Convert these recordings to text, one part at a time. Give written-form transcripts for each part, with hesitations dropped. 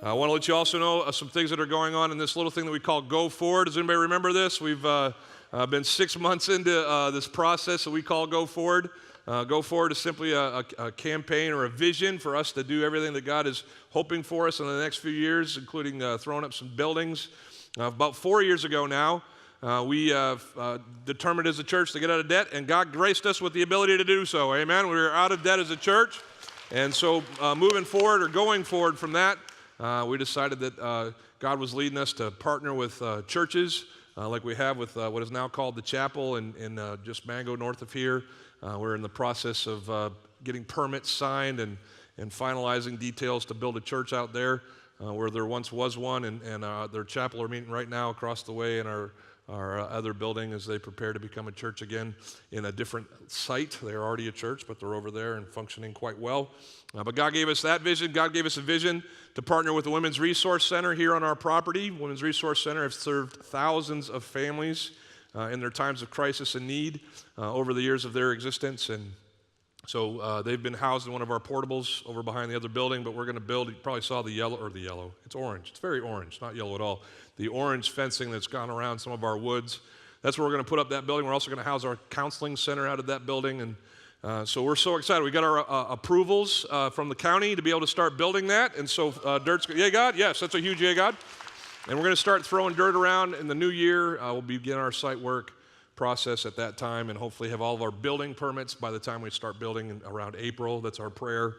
I want to let you also know some things that are going on in this little thing that we call Go Forward. Does anybody remember this? We've been 6 months into this process that we call Go Forward. Go Forward is simply a campaign or a vision for us to do everything that God is hoping for us in the next few years, including throwing up some buildings. About 4 years ago now, we determined as a church to get out of debt, and God graced us with the ability to do so. Amen. We were out of debt as a church, and so moving forward or going forward from that, we decided that God was leading us to partner with churches like we have with what is now called the Chapel in just Mango north of here. We're in the process of getting permits signed and finalizing details to build a church out there where there once was one, and their chapel are meeting right now across the way in our other building as they prepare to become a church again in a different site. They're already a church, but they're over there and functioning quite well. But God gave us that vision. God gave us a vision to partner with the Women's Resource Center here on our property. Women's Resource Center has served thousands of families in their times of crisis and need over the years of their existence. And so they've been housed in one of our portables over behind the other building, but we're going to build, you probably saw the yellow, it's orange. It's very orange, not yellow at all. The orange fencing that's gone around some of our woods. That's where we're going to put up that building. We're also going to house our counseling center out of that building. And so we're so excited. We got our approvals from the county to be able to start building that. And so dirt's, yay God? Yes, that's a huge yay God. And we're going to start throwing dirt around in the new year. We'll begin our site work process at that time and hopefully have all of our building permits by the time we start building in around April. That's our prayer.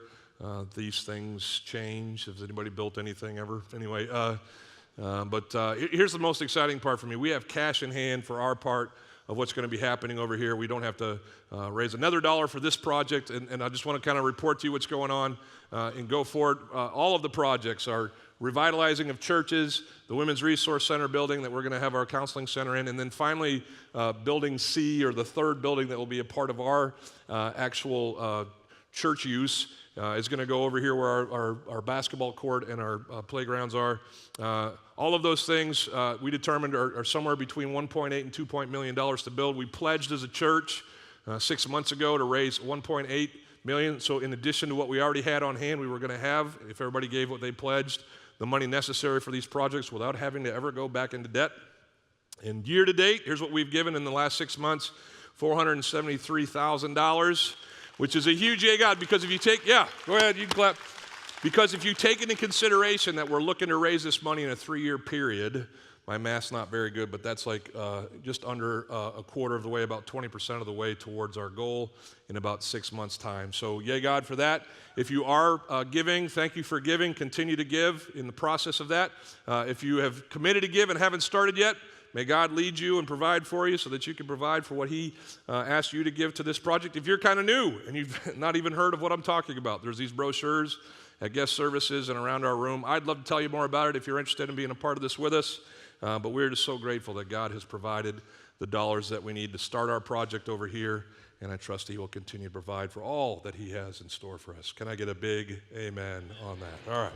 These things change. Has anybody built anything ever? Anyway, but here's the most exciting part for me. We have cash in hand for our part of what's going to be happening over here. We don't have to raise another dollar for this project, and I just want to kind of report to you what's going on and go forward. All of the projects are revitalizing of churches, the Women's Resource Center building that we're going to have our counseling center in, and then finally Building C, or the third building that will be a part of our actual church use, is going to go over here where our basketball court and our playgrounds are. All of those things we determined are somewhere between $1.8 and $2 million to build. We pledged as a church 6 months ago to raise $1.8 million. So in addition to what we already had on hand, we were going to have, if everybody gave what they pledged, the money necessary for these projects without having to ever go back into debt. And year to date, here's what we've given in the last 6 months: $473,000, which is a huge yay God, because if you take, yeah, go ahead, you can clap. Because if you take into consideration that we're looking to raise this money in a 3-year period, my math's not very good, but that's like just under a quarter of the way, about 20% of the way towards our goal in about 6 months' time. So yay God for that. If you are giving, thank you for giving. Continue to give in the process of that. If you have committed to give and haven't started yet, may God lead you and provide for you so that you can provide for what He asked you to give to this project. If you're kind of new and you've not even heard of what I'm talking about, there's these brochures at guest services and around our room. I'd love to tell you more about it if you're interested in being a part of this with us. But we're just so grateful that God has provided the dollars that we need to start our project over here, and I trust He will continue to provide for all that He has in store for us. Can I get a big amen on that? All right.